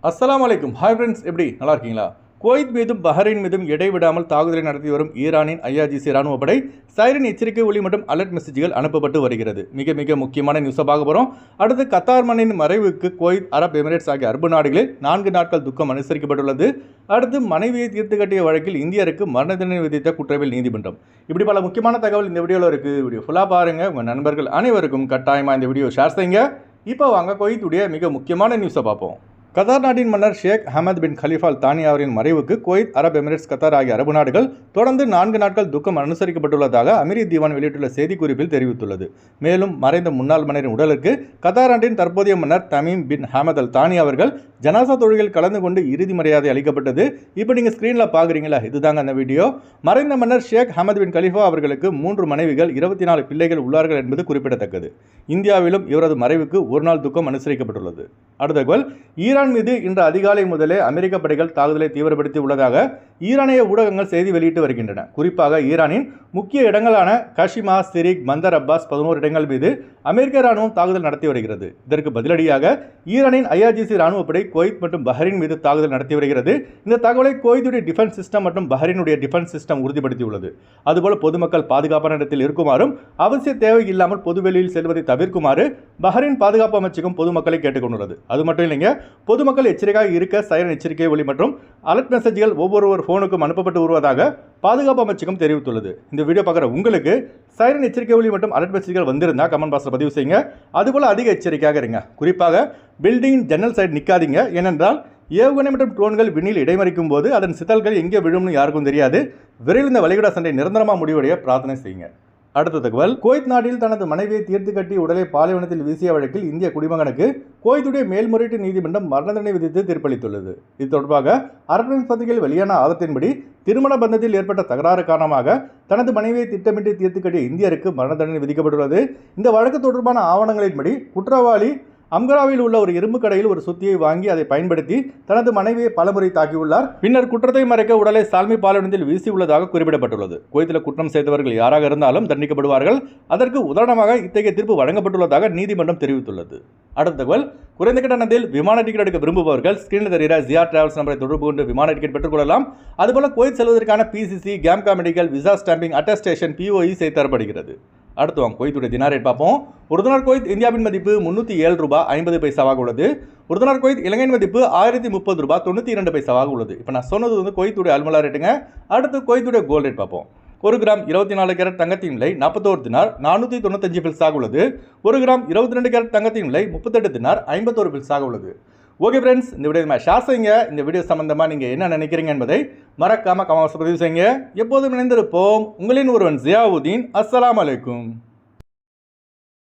அஸ்ஸலாமு அலைக்கும். Hi friends, எப்படி நல்லா இருக்கீங்களா? குவைத் மீதும் பஹ்ரைன் மீதும் இடைவிடாமல் தாக்குதலை நடத்தி வரும் ஈரானின் ஐஆர்ஜிசி ராணுவ படை சைரன் எச்சரிக்கை ஒலி மற்றும் அலர்ட் மெசேஜ்கள் அனுப்பப்பட்டு வருகிறது. மிக முக்கியமான நியூஸை பார்க்க போகிறோம். அடுத்து கத்தார் மண்ணின் மறைவுக்கு குவைத், அரப் எமிரேட்ஸ் ஆகிய அரபு நாடுகளில் 4 நாட்கள் துக்கம் அனுசரிக்கப்பட்டுள்ளது. அடுத்து மனைவியை தீர்த்து கட்டிய வழக்கில் இந்தியருக்கு மரண தண்டனை விதித்த குற்றவியல் நீதிமன்றம். இப்படி பல முக்கியமான தகவல் இந்த வீடியோவில் இருக்குது. வீடியோ ஃபுல்லாக பாருங்கள். உங்கள் நண்பர்கள் அனைவருக்கும் கட்டாயமாக இந்த வீடியோ ஷேர் செய்யுங்க. இப்போ வாங்க குவைத்துடைய மிக முக்கியமான நியூஸை பார்ப்போம். கத்தார் நாட்டின் மன்னர் ஷேக் ஹமத் பின் கலிஃபா அல் தானி அவரின் மறைவுக்கு குவைத், அரப் எமிரேட்ஸ், கத்தார் ஆகிய அரபு நாடுகள் தொடர்ந்து 4 நாட்கள் துக்கம் அனுசரிக்கப்பட்டுள்ளதாக அமீர் தீவான் வெளியிட்டுள்ள செய்திக்குறிப்பில் தெரிவித்துள்ளது. மேலும் மறைந்த முன்னாள் மன்னரின் உடலுக்கு கத்தார் நாட்டின் தற்போதைய மன்னர் தமீம் பின் ஹமத் அல் தானி அவர்கள் ஜனாசா தொழுகையில் கலந்து கொண்டு இறுதி மரியாதை அளிக்கப்பட்டது. இப்போ நீங்கள் ஸ்க்ரீனில் பார்க்குறீங்களா, இதுதாங்க அந்த வீடியோ. மறைந்த மன்னர் ஷேக் ஹமத் பின் கலிஃபா அவர்களுக்கு 3 மனைவிகள், 24 பிள்ளைகள் உள்ளார்கள் என்பது குறிப்பிடத்தக்கது. இந்தியாவிலும் இவரது மறைவுக்கு ஒரு நாள் துக்கம் அனுசரிக்கப்பட்டுள்ளது. அடுத்த தகவல், ஈரான் மீது இன்று அதிகாலை முதலே அமெரிக்க படைகள் தாக்குதலை தீவிரப்படுத்தி உள்ளதாக ஈரானிய ஊடகங்கள் செய்தி வெளியிட்டு வருகின்றன. குறிப்பாக ஈரானின் முக்கிய இடங்களான கஷிமா, சிரிக், பந்தர் அப்பாஸ் 11 இடங்கள் மீது அமெரிக்க ராணுவம் தாக்குதல் நடத்தி வருகிறது. இதற்கு பதிலடியாக ஈரானின் ஐஆர்ஜிசி ராணுவ படை குவைத் மற்றும் பஹ்ரைன் மீது தாக்குதல் நடத்தி வருகிறது. இந்த தகவலை குவைத்துடைய டிஃபென்ஸ் சிஸ்டம் மற்றும் பஹ்ரைனுடைய டிஃபென்ஸ் சிஸ்டம் உறுதிப்படுத்தியுள்ளது. அதுபோல பொதுமக்கள் பாதுகாப்பான இடத்தில் இருக்குமாறும் அவசிய தேவை இல்லாமல் பொதுவெளியில் செல்வதை தவிர்க்குமாறு பஹ்ரைன் பாதுகாப்பு அமைச்சகம் பொதுமக்களை கேட்டுக்கொண்டுள்ளது. அது மட்டும் இல்லைங்க, பொதுமக்கள் எச்சரிக்கையாக இருக்க சைரன் எச்சரிக்கை ஒலி மற்றும் அலர்ட் மெசேஜ்கள் ஒவ்வொரு ஃபோனுக்கும் அனுப்பப்பட்டு வருவதாக பாதுகாப்பு அமைச்சகம் தெரிவித்துள்ளது. இந்த வீடியோ பார்க்குற உங்களுக்கு சைரன் எச்சரிக்கை ஒலி மற்றும் அலர்ட் மெசேஜ்கள் வந்திருந்தால் கமெண்ட் பாக்ஸில் பதிவு செய்யுங்க. அதுபோல் அதிக எச்சரிக்கையாக இருங்க. குறிப்பாக பில்டிங் ஜன்னல் சைடு நிற்காதீங்க. ஏனென்றால் ஏவுகணை மற்றும் ட்ரோன்கள் விண்ணில் இடைமறிக்கும் போது அதன் சிதல்கள் எங்கே விழும்னு யாருக்கும் தெரியாது. விரைவில் இந்த வளைகுடா சண்டை நிரந்தரமாக முடிவடைய பிரார்த்தனை செய்யுங்க. அடுத்த தகவல், குவைத் நாட்டில் தனது மனைவியை தீர்த்து கட்டி உடலை பாலைவனத்தில் வீசிய வழக்கில் இந்திய குடிமகனுக்கு குவைத்துடைய மேல்முறையீட்டு நீதிமன்றம் மரண தண்டனை விதித்து தீர்ப்பளித்துள்ளது. இது தொடர்பாக அரபின் பத்திரிகையில் வெளியான ஆதாரத்தின்படி திருமண பந்தத்தில் ஏற்பட்ட தகராறு காரணமாக தனது மனைவியை திட்டமிட்டு தீர்த்து கட்டிய இந்தியருக்கு மரண தண்டனை விதிக்கப்பட்டுள்ளது. இந்த வழக்கு தொடர்பான ஆவணங்களின்படி குற்றவாளி அம்கராவில் உள்ள ஒரு இரும்பு கடையில் ஒரு சுத்தியை வாங்கி அதை பயன்படுத்தி தனது மனைவியை பலமுறை தாக்கியுள்ளார். பின்னர் குற்றத்தை மறைக்க உடலை சால்மி பாலைவனத்தில் வீசியுள்ளதாக குறிப்பிடப்பட்டுள்ளது. குவைத்தில் குற்றம் செய்தவர்கள் யாராக இருந்தாலும் தண்டிக்கப்படுவார்கள். அதற்கு உதாரணமாக இத்தகைய தீர்ப்பு வழங்கப்பட்டுள்ளதாக நீதிமன்றம் தெரிவித்துள்ளது. அடுத்த தகவல், குறைந்த கட்டணத்தில் விமான டிக்கெட் எடுக்க விரும்புபவர்கள் ஸ்கிரீனில் தெரிகிற ஜிஆர் டிராவல்ஸ் நம்பரை தொடர்பு கொண்டு விமான டிக்கெட் பெற்றுக்கொள்ளலாம். அதுபோல குவைத் செல்வதற்கான பிசிசி, கேம்கா medical, visa stamping, attestation, POE செய்து தரப்படுகிறது. அடுத்து வாங்க குவைத்துடைய தினார் ரேட் பார்ப்போம். ஒரு தினார் குவைத் இந்தியாவின் மதிப்பு 307 ரூபாய் 50 பைசாவாக உள்ளது. ஒரு தினார் குவைத் இலங்கையின் மதிப்பு 1030 ரூபாய் 92 பைசாவாக உள்ளது. இப்போ நான் சொன்னது குவைத்துடைய அல்மலா ரேட்டுங்க. அடுத்து குவைத்துடைய கோல்ட் ரேட் பார்ப்போம். 1 கிராம் 24 கேரட் தங்கத்தின் விலை 41 தினார் 495 பில்ஸாக உள்ளது. 1 கிராம் 22 கேரட் தங்கத்தின் விலை 38 தினார் 51 பில்ஸாக உள்ளது. ஓகே ஃப்ரெண்ட்ஸ், இந்த வீடியோ ஷேர் செய்யுங்க. இந்த வீடியோ சம்பந்தமாக நீங்கள் என்ன நினைக்கிறீங்க என்பதை மறக்காமல் கமெண்ட்ஸ் பதிவு செய்யுங்க. எப்போதும் இணைந்திருப்போம். உங்களின் ஒருவன் ஜியாவுதீன். அஸ்ஸலாமு அலைக்கும்.